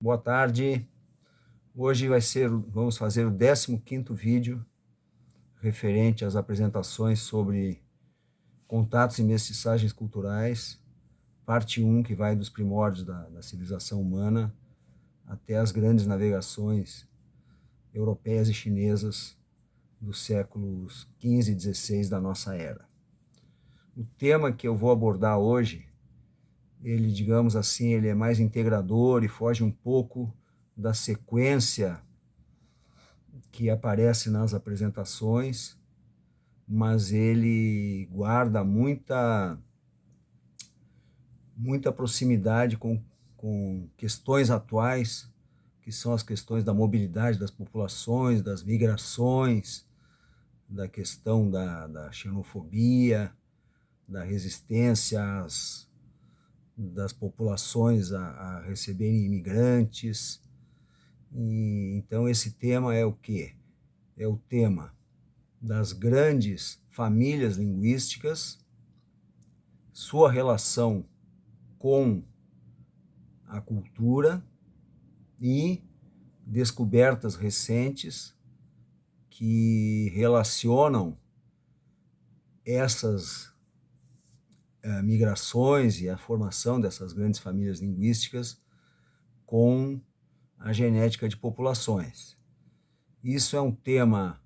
Boa tarde. Hoje vamos fazer o 15º vídeo referente às apresentações sobre contatos e mestiçagens culturais, parte 1, que vai dos primórdios da civilização humana até as grandes navegações europeias e chinesas dos séculos XV e XVI da nossa era. O tema que eu vou abordar hoje, digamos assim, ele é mais integrador e foge um pouco da sequência que aparece nas apresentações, mas ele guarda muita proximidade com questões atuais, que são as questões da mobilidade das populações, das migrações, da questão da xenofobia, da resistência das populações a receberem imigrantes. E então esse tema é o quê? É o tema das grandes famílias linguísticas, sua relação com a cultura e descobertas recentes que relacionam essas migrações e a formação dessas grandes famílias linguísticas com a genética de populações. Isso é um tema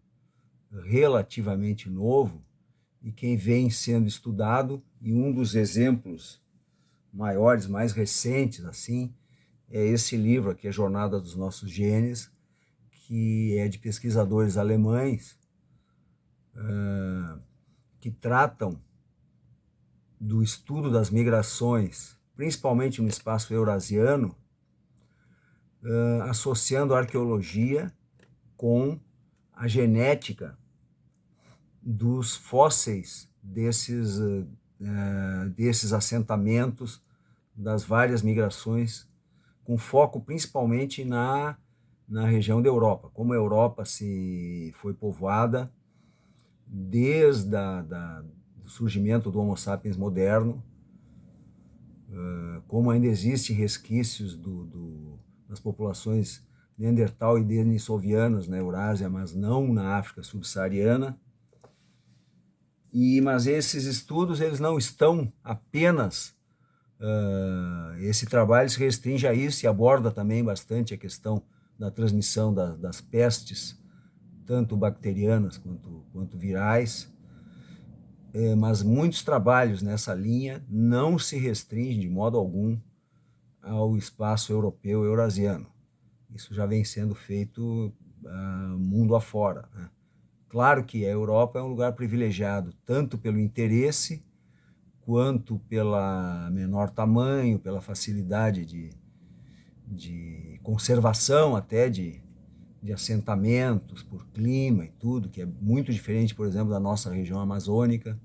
relativamente novo e quem vem sendo estudado, e um dos exemplos maiores, mais recentes, assim, é esse livro aqui, A Jornada dos Nossos Genes, que é de pesquisadores alemães que tratam do estudo das migrações, principalmente no espaço eurasiano, associando a arqueologia com a genética dos fósseis desses assentamentos, das várias migrações, com foco principalmente na região da Europa. Como a Europa foi povoada desde o surgimento do Homo sapiens moderno, como ainda existem resquícios das populações neandertal e denisovianas na Eurásia, mas não na África subsaariana. Mas esses estudos eles não estão apenas... esse trabalho se restringe a isso e aborda também bastante a questão da transmissão das pestes, tanto bacterianas quanto virais. Mas muitos trabalhos nessa linha não se restringem de modo algum ao espaço europeu eurasiano. Isso já vem sendo feito mundo afora, né? Claro que a Europa é um lugar privilegiado, tanto pelo interesse, quanto pelo menor tamanho, pela facilidade de conservação até de assentamentos, por clima e tudo, que é muito diferente, por exemplo, da nossa região amazônica,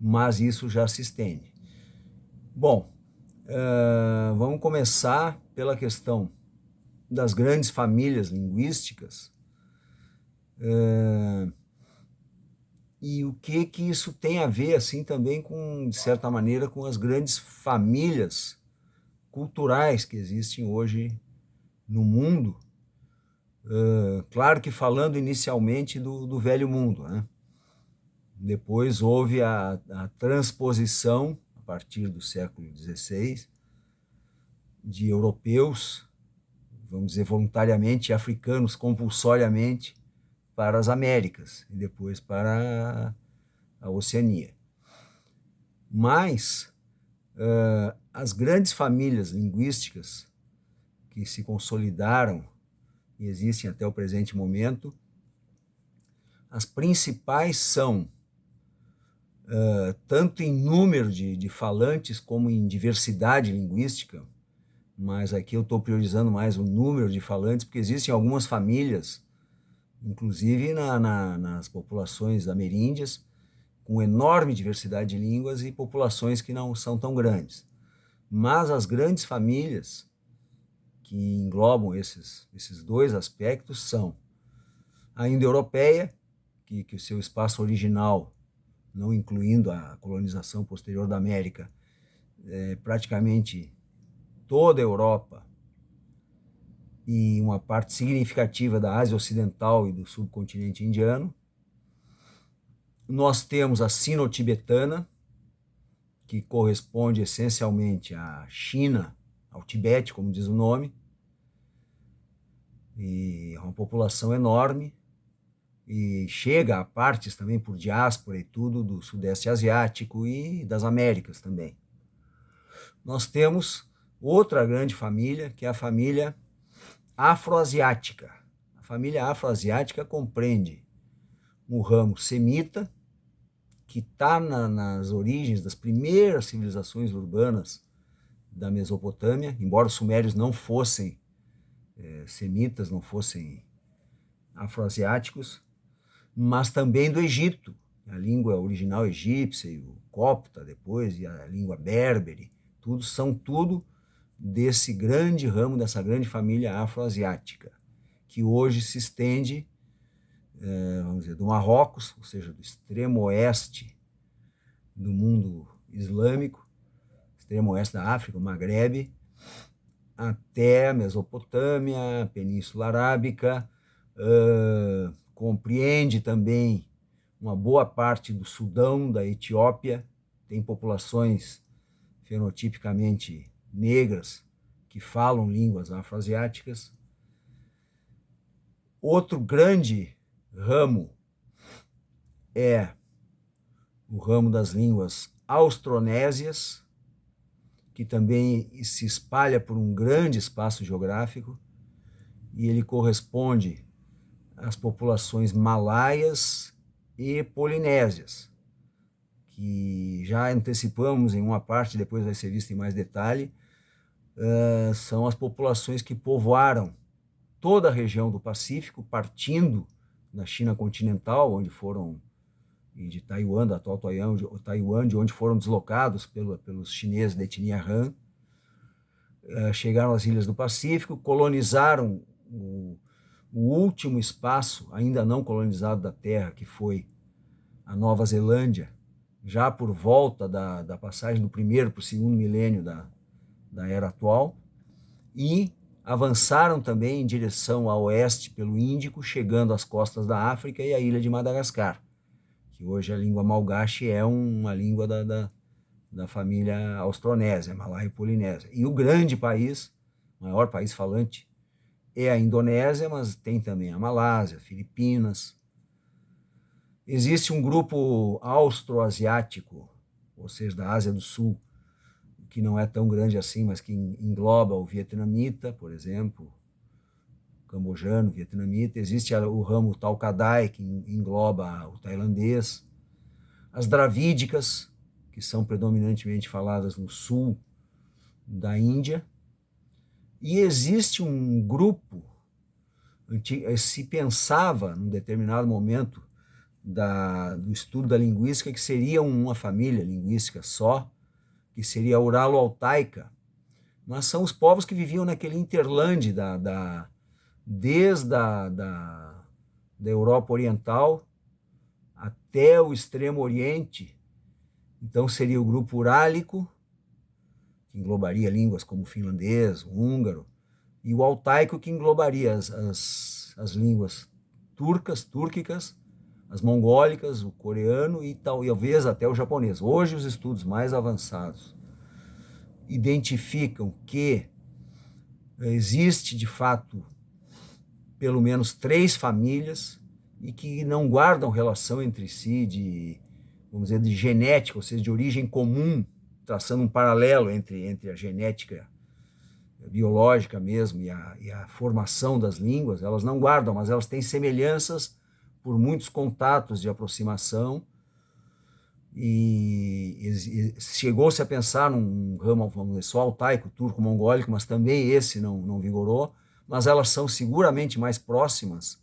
mas isso já se estende. Bom, vamos começar pela questão das grandes famílias linguísticas, e o que isso tem a ver, assim, também de certa maneira, com as grandes famílias culturais que existem hoje no mundo. Claro que falando inicialmente do Velho Mundo, né? Depois houve a transposição, a partir do século XVI, de europeus, vamos dizer voluntariamente, e africanos compulsoriamente, para as Américas e depois para a Oceania. Mas as grandes famílias linguísticas que se consolidaram e existem até o presente momento, as principais são, tanto em número de falantes como em diversidade linguística, mas aqui eu estou priorizando mais o número de falantes, porque existem algumas famílias, inclusive nas populações ameríndias, com enorme diversidade de línguas e populações que não são tão grandes. Mas as grandes famílias que englobam esses dois aspectos são a indo-europeia, que o seu espaço original, não incluindo a colonização posterior da América, praticamente toda a Europa e uma parte significativa da Ásia Ocidental e do subcontinente indiano. Nós temos a sino-tibetana, que corresponde essencialmente à China, ao Tibete, como diz o nome, e é uma população enorme, e chega a partes também por diáspora e tudo do Sudeste Asiático e das Américas também. Nós temos outra grande família, que é a família afroasiática. A família afroasiática compreende um ramo semita, que está nas origens das primeiras civilizações urbanas da Mesopotâmia, embora os sumérios não fossem semitas, não fossem afroasiáticos, mas também do Egito, a língua original egípcia, e o copta depois, e a língua berbere, são tudo desse grande ramo, dessa grande família afroasiática, que hoje se estende, vamos dizer, do Marrocos, ou seja, do extremo oeste do mundo islâmico, extremo oeste da África, o Maghrebe, até a Mesopotâmia, a Península Arábica, compreende também uma boa parte do Sudão, da Etiópia, tem populações fenotipicamente negras que falam línguas afroasiáticas. Outro grande ramo é o ramo das línguas austronésias, que também se espalha por um grande espaço geográfico, e ele corresponde às populações malaias e polinésias, que já antecipamos em uma parte, depois vai ser visto em mais detalhe, são as populações que povoaram toda a região do Pacífico, partindo da China continental, onde foram, e de Taiwan, da atual Taiwan, de onde foram deslocados pelos chineses da etnia Han, chegaram às ilhas do Pacífico, colonizaram o último espaço ainda não colonizado da Terra, que foi a Nova Zelândia, já por volta da passagem do primeiro para o segundo milênio da era atual, e avançaram também em direção a oeste pelo Índico, chegando às costas da África e à ilha de Madagascar, que hoje a língua malgache é uma língua da família austronésia, malaia e polinésia. E o grande país, maior país falante, é a Indonésia, mas tem também a Malásia, Filipinas. Existe um grupo austroasiático, ou seja, da Ásia do Sul, que não é tão grande assim, mas que engloba o vietnamita, por exemplo, o cambojano, o vietnamita. Existe o ramo Talcadai, que engloba o tailandês. As dravídicas, que são predominantemente faladas no sul da Índia. E existe um grupo, se pensava, num determinado momento do estudo da linguística, que seria uma família linguística só, que seria a Uralo-Altaica, mas são os povos que viviam naquele interlande desde da Europa Oriental até o Extremo Oriente. Então seria o grupo urálico, que englobaria línguas como o finlandês, o húngaro, e o altaico, que englobaria as línguas túrquicas, as mongólicas, o coreano e talvez até o japonês. Hoje os estudos mais avançados identificam que existe de fato pelo menos 3 famílias e que não guardam relação entre si vamos dizer, de genética, ou seja, de origem comum, traçando um paralelo entre a genética biológica mesmo e a formação das línguas. Elas não guardam, mas elas têm semelhanças por muitos contatos de aproximação, e chegou-se a pensar num ramo, vamos dizer, só altaico, turco-mongólico, mas também esse não vigorou, mas elas são seguramente mais próximas,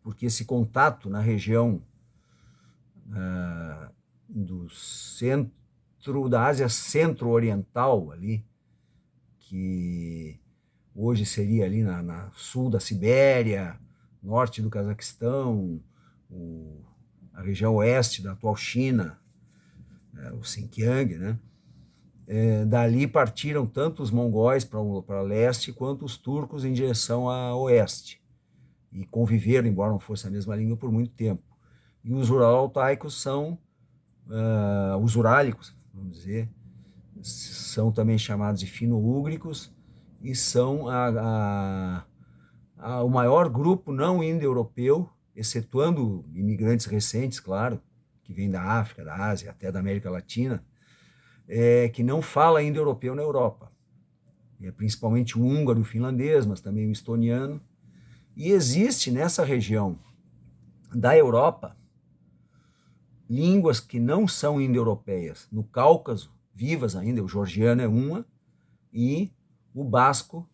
porque esse contato na região do centro da Ásia centro-oriental, ali, que hoje seria ali na sul da Sibéria, norte do Cazaquistão, a região oeste da atual China, o Xinjiang, né? Dali partiram tanto os mongóis para leste quanto os turcos em direção a oeste. E conviveram, embora não fosse a mesma língua, por muito tempo. E os uralo-altaicos são, os urálicos, vamos dizer, são também chamados de fino-úgricos e são o maior grupo não indo-europeu, excetuando imigrantes recentes, claro, que vêm da África, da Ásia, até da América Latina, que não fala indo-europeu na Europa. Principalmente o húngaro e o finlandês, mas também o estoniano. E existe nessa região da Europa línguas que não são indo-europeias. No Cáucaso, vivas ainda, o georgiano é uma, e o basco,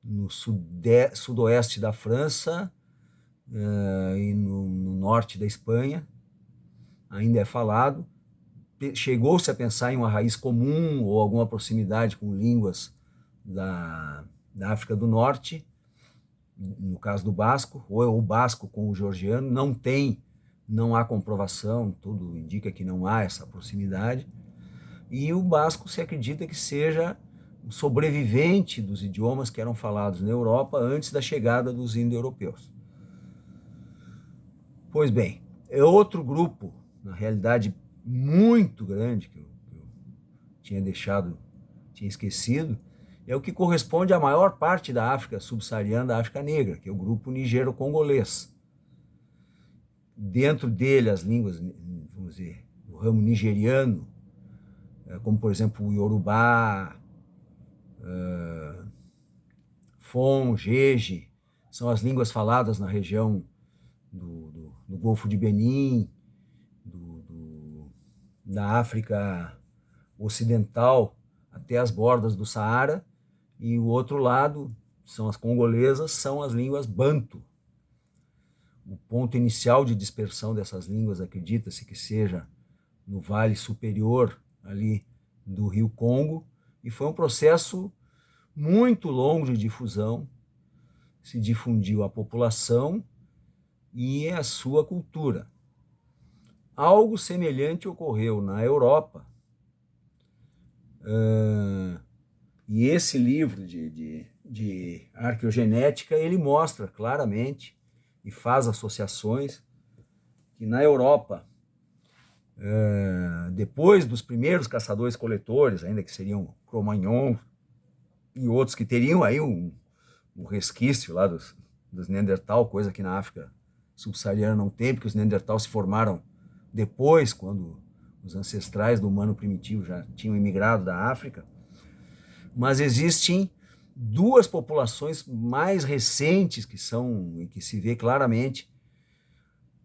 no sudoeste da França e no norte da Espanha, ainda é falado. Chegou-se a pensar em uma raiz comum ou alguma proximidade com línguas da África do Norte, no caso do basco, ou o basco com o georgiano. Não há comprovação, tudo indica que não há essa proximidade. E o basco se acredita que seja um sobrevivente dos idiomas que eram falados na Europa antes da chegada dos indo-europeus. Pois bem, é outro grupo, na realidade, muito grande, que eu tinha esquecido, é o que corresponde à maior parte da África subsaariana, da África Negra, que é o grupo nigero-congolês. Dentro dele, as línguas, vamos dizer, do ramo nigeriano, como, por exemplo, o Yorubá, Fon, Jeje, são as línguas faladas na região do Golfo de Benin, da África Ocidental até as bordas do Saara, e o outro lado, são as congolesas, são as línguas banto. O ponto inicial de dispersão dessas línguas acredita-se que seja no vale superior ali do rio Congo, e foi um processo muito longo de difusão. Se difundiu a população e a sua cultura. Algo semelhante ocorreu na Europa, e esse livro de arqueogenética, ele mostra claramente e faz associações que na Europa, depois dos primeiros caçadores-coletores, ainda que seriam Cro-Magnon e outros que teriam aí um resquício lá dos Neandertal, coisa que na África subsaariana não tem, porque os Neandertal se formaram depois, quando os ancestrais do humano primitivo já tinham imigrado da África. Mas existem duas populações mais recentes que se vê claramente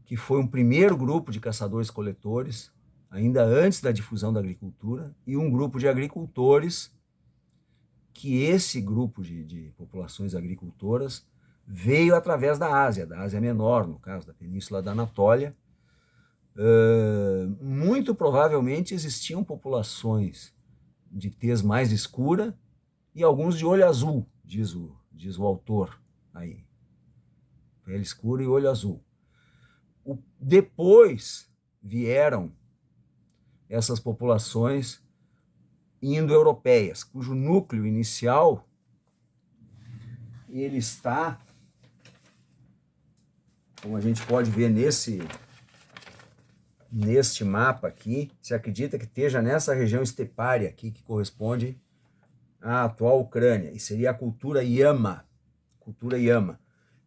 que foi um primeiro grupo de caçadores-coletores, ainda antes da difusão da agricultura, e um grupo de agricultores, que esse grupo de populações agricultoras veio através da Ásia Menor, no caso da Península da Anatólia. Muito provavelmente existiam populações de tez mais escura e alguns de olho azul, diz o autor aí. Pele escura e olho azul. Depois vieram essas populações indo-europeias, cujo núcleo inicial ele está, como a gente pode ver neste mapa aqui, se acredita que esteja nessa região estepária aqui, que corresponde à atual Ucrânia, e seria a cultura Yama,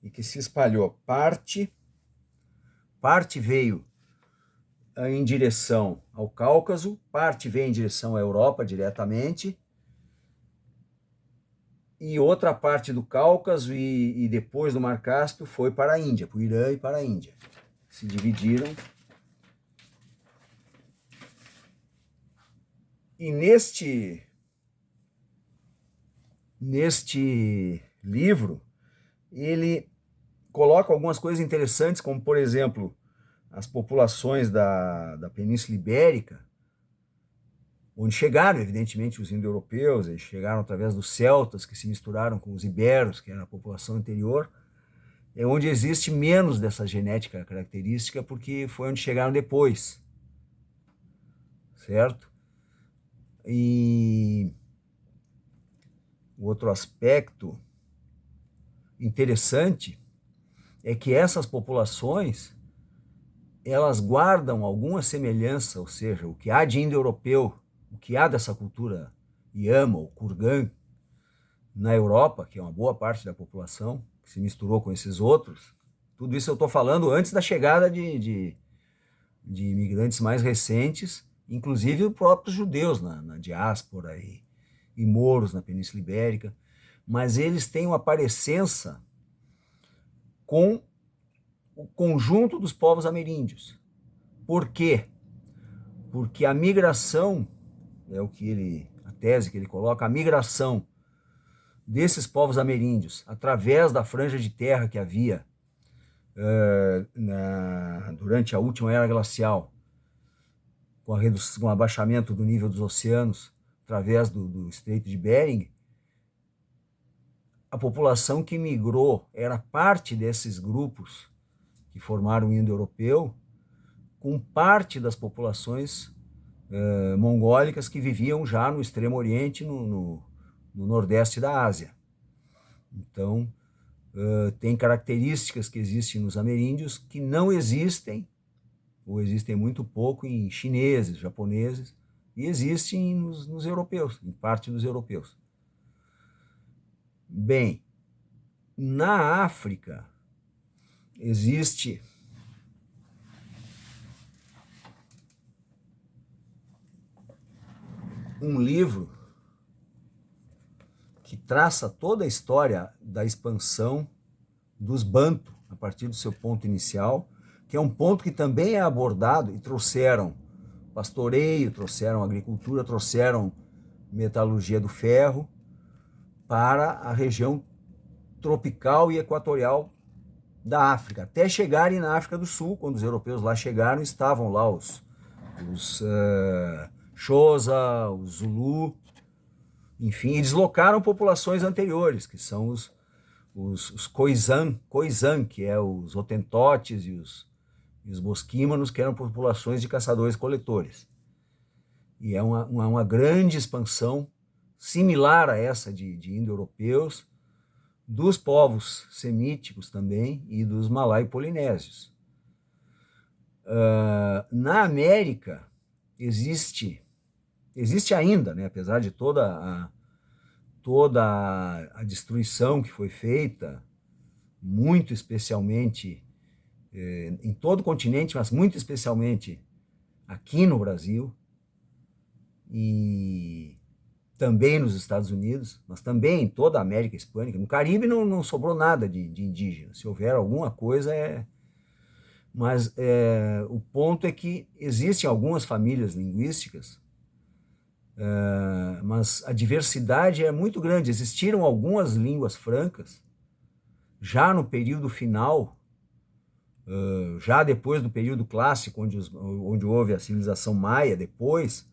e que se espalhou. Parte veio em direção ao Cáucaso, parte veio em direção à Europa diretamente, e outra parte do Cáucaso e depois do Mar Cáspio foi para a Índia, para o Irã e para a Índia. Se dividiram. E neste livro, ele coloca algumas coisas interessantes, como, por exemplo, as populações da Península Ibérica, onde chegaram, evidentemente, os indo-europeus. Eles chegaram através dos celtas, que se misturaram com os iberos, que era a população anterior, onde existe menos dessa genética característica, porque foi onde chegaram depois, certo? E o outro aspecto interessante é que essas populações, elas guardam alguma semelhança, ou seja, o que há de indo-europeu, o que há dessa cultura Yama ou Kurgan na Europa, que é uma boa parte da população, que se misturou com esses outros. Tudo isso eu estou falando antes da chegada de imigrantes mais recentes, inclusive os próprios judeus na diáspora e mouros na Península Ibérica, mas eles têm uma parecença com o conjunto dos povos ameríndios. Por quê? Porque a migração, é a tese que ele coloca, a migração desses povos ameríndios através da franja de terra que havia durante a última era glacial, com o abaixamento do nível dos oceanos através do Estreito de Bering, a população que migrou era parte desses grupos que formaram o indo-europeu, com parte das populações mongólicas que viviam já no Extremo Oriente, no Nordeste da Ásia. Então, tem características que existem nos ameríndios que não existem, ou existem muito pouco, em chineses, japoneses, e existem nos europeus, em parte dos europeus. Bem, na África existe um livro que traça toda a história da expansão dos Bantu, a partir do seu ponto inicial, que é um ponto que também é abordado, e trouxeram pastoreio, trouxeram agricultura, trouxeram metalurgia do ferro para a região tropical e equatorial da África, até chegarem na África do Sul. Quando os europeus lá chegaram, estavam lá os Xhosa, os Zulu, enfim, e deslocaram populações anteriores, que são os Khoisan, que é os Hotentotes e os Bosquímanos, que eram populações de caçadores-coletores. E é uma grande expansão, similar a essa de indo-europeus, dos povos semíticos também e dos malai-polinésios. Na América existe ainda, né, apesar de toda a destruição que foi feita, muito especialmente em todo o continente, mas muito especialmente aqui no Brasil e também nos Estados Unidos, mas também em toda a América Hispânica. No Caribe não sobrou nada de indígena. Se houver alguma coisa, Mas o ponto é que existem algumas famílias linguísticas, mas a diversidade é muito grande. Existiram algumas línguas francas já no período final, já depois do período clássico, onde houve a civilização maia, depois,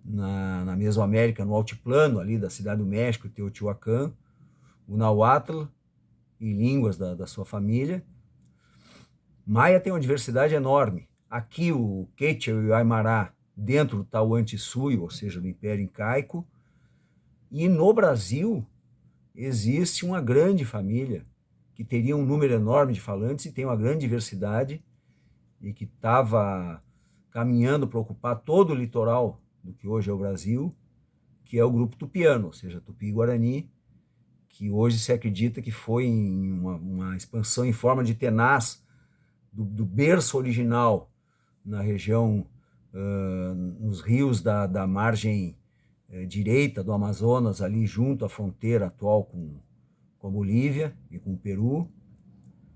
na Mesoamérica, no altiplano ali da Cidade do México, Teotihuacan, o Nahuatl e línguas da sua família. Maia tem uma diversidade enorme. Aqui o Quechua e o Aymara dentro do Tahuantinsuyo, ou seja, do Império Incaico. E no Brasil existe uma grande família que teria um número enorme de falantes e tem uma grande diversidade e que estava caminhando para ocupar todo o litoral do que hoje é o Brasil, que é o grupo tupiano, ou seja, Tupi-Guarani, que hoje se acredita que foi uma expansão em forma de tenaz do berço original na região, nos rios da margem direita do Amazonas, ali junto à fronteira atual com a Bolívia e com o Peru.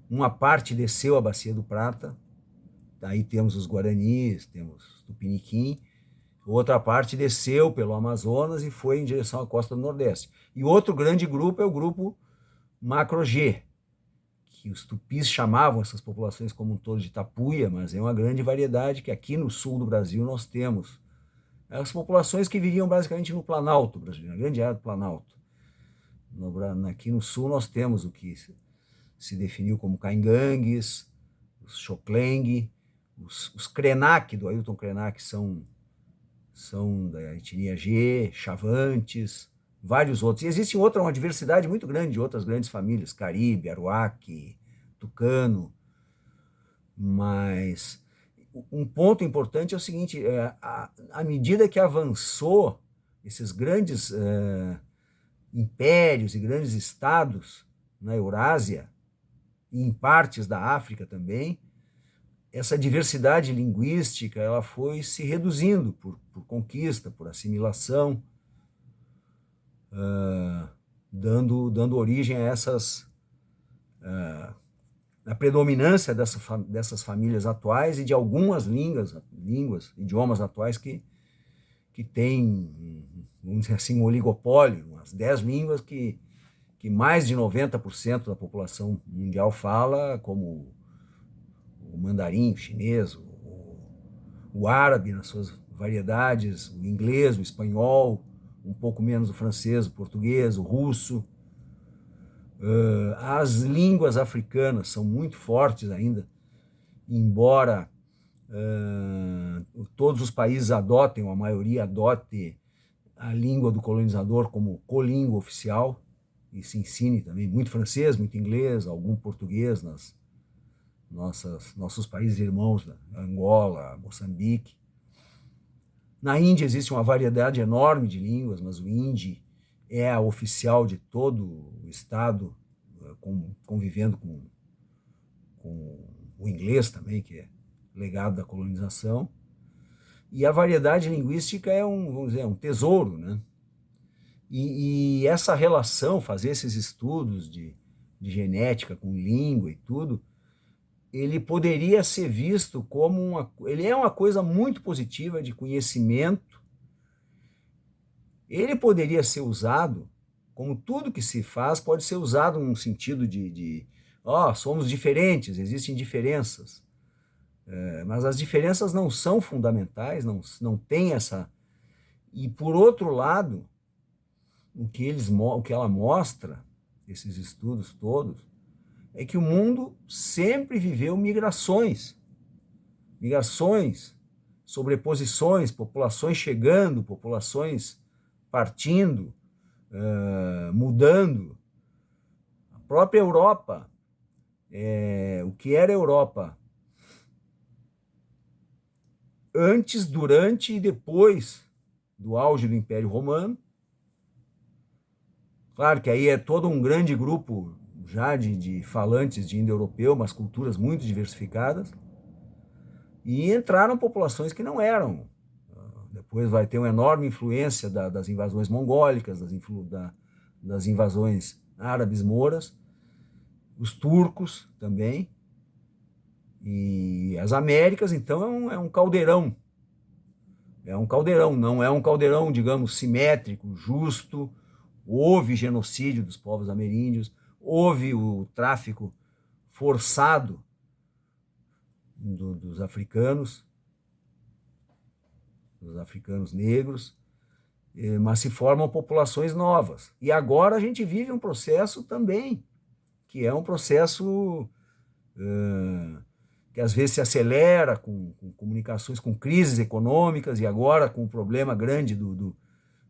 Uma parte desceu a Bacia do Prata, aí temos os Guaranis, temos Tupiniquim. Outra parte desceu pelo Amazonas e foi em direção à costa do Nordeste. E outro grande grupo é o grupo Macro-G, que os tupis chamavam essas populações como um todo de tapuia, mas é uma grande variedade que aqui no sul do Brasil nós temos. As populações que viviam basicamente no Planalto brasileiro, na grande área do Planalto. Aqui no sul nós temos o que se definiu como caingangues, os Xokleng, os Krenak, do Ailton Krenak, são são da etnia G, Chavantes, vários outros. E existe uma diversidade muito grande de outras grandes famílias, Caribe, Aruaque, Tucano, mas um ponto importante é o seguinte, à medida que avançou esses grandes impérios e grandes estados na Eurásia, e em partes da África também, essa diversidade linguística ela foi se reduzindo por conquista, por assimilação, dando origem a a predominância dessas famílias atuais e de algumas línguas, idiomas atuais que têm, vamos dizer assim, um oligopólio, umas 10 línguas que mais de 90% da população mundial fala, como o mandarim, o chinês, o árabe nas suas variedades, o inglês, o espanhol, um pouco menos o francês, o português, o russo. As línguas africanas são muito fortes ainda, embora todos os países adotem, ou a maioria adote a língua do colonizador como colíngua oficial, e se ensine também muito francês, muito inglês, algum português nossos países irmãos, Angola, Moçambique. Na Índia existe uma variedade enorme de línguas, mas o hindi é a oficial de todo o estado, convivendo com o inglês também, que é legado da colonização. E a variedade linguística é vamos dizer, um tesouro, né? E essa relação, fazer esses estudos de genética com língua e tudo, ele poderia ser visto como ele é uma coisa muito positiva de conhecimento. Ele poderia ser usado, como tudo que se faz, pode ser usado num sentido somos diferentes, existem diferenças. Mas as diferenças não são fundamentais, não tem essa... E, por outro lado, o que ela mostra, esses estudos todos, é que o mundo sempre viveu migrações, sobreposições, populações chegando, populações partindo, mudando. A própria Europa, o que era a Europa antes, durante e depois do auge do Império Romano. Claro que aí é todo um grande grupo já de falantes de indo-europeu, mas culturas muito diversificadas, e entraram populações que não eram. Depois vai ter uma enorme influência das invasões mongólicas, das invasões árabes mouras, os turcos também, e as Américas, então, é um caldeirão. É um caldeirão, não é um caldeirão, digamos, simétrico, justo. Houve genocídio dos povos ameríndios, houve o tráfico forçado dos africanos negros, mas se formam populações novas. E agora a gente vive um processo também, que é um processo que às vezes se acelera com comunicações, com crises econômicas, e agora com o problema grande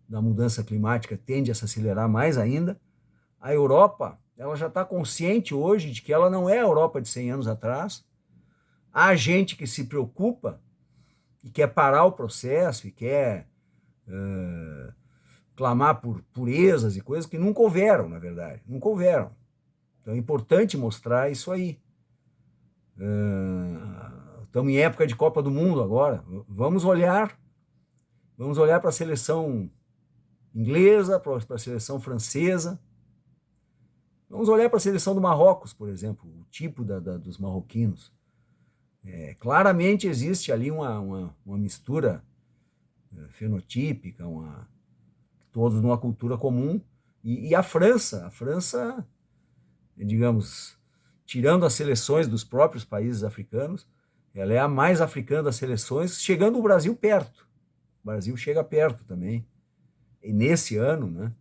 da mudança climática tende a se acelerar mais ainda. A Europa, ela já está consciente hoje de que ela não é a Europa de 100 anos atrás. Há gente que se preocupa e quer parar o processo e quer clamar por purezas e coisas que nunca houveram, na verdade, nunca houveram. Então é importante mostrar isso aí. Estamos em época de Copa do Mundo agora. Vamos olhar para a seleção inglesa, para a seleção francesa. Vamos olhar para a seleção do Marrocos, por exemplo, o tipo dos marroquinos. Claramente existe ali uma mistura fenotípica, todos numa cultura comum. E a França, digamos, tirando as seleções dos próprios países africanos, ela é a mais africana das seleções, chegando o Brasil perto. O Brasil chega perto também. E nesse ano, né?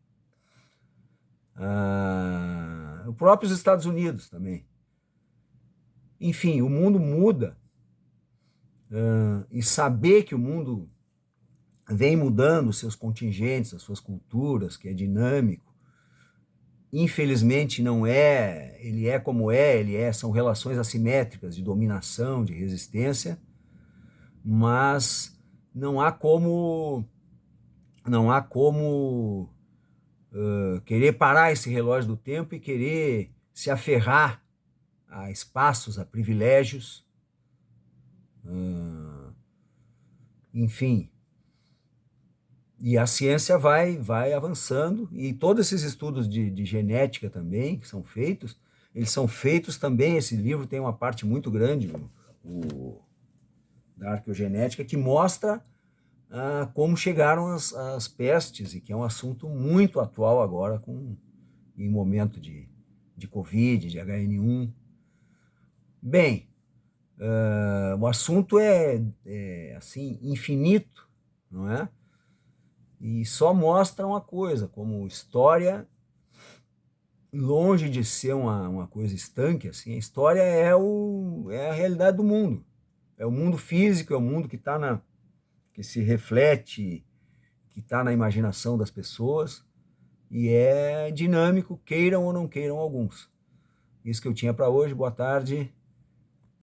Os próprios Estados Unidos também. Enfim, o mundo muda, e saber que o mundo vem mudando os seus contingentes, as suas culturas, que é dinâmico. Infelizmente não é, ele é como são relações assimétricas de dominação, de resistência, mas não há como querer parar esse relógio do tempo e querer se aferrar a espaços, a privilégios, enfim. E a ciência vai avançando, e todos esses estudos de genética também, que são feitos, eles são feitos também, esse livro tem uma parte muito grande, da arqueogenética, que mostra como chegaram as pestes, e que é um assunto muito atual agora, em momento de Covid, de H1N1. Bem, o assunto é assim, infinito, não é? E só mostra uma coisa, como história, longe de ser uma coisa estanque, assim, a história é a realidade do mundo. É o mundo físico, é o mundo que se reflete, que está na imaginação das pessoas, e é dinâmico, queiram ou não queiram alguns. Isso que eu tinha para hoje. Boa tarde.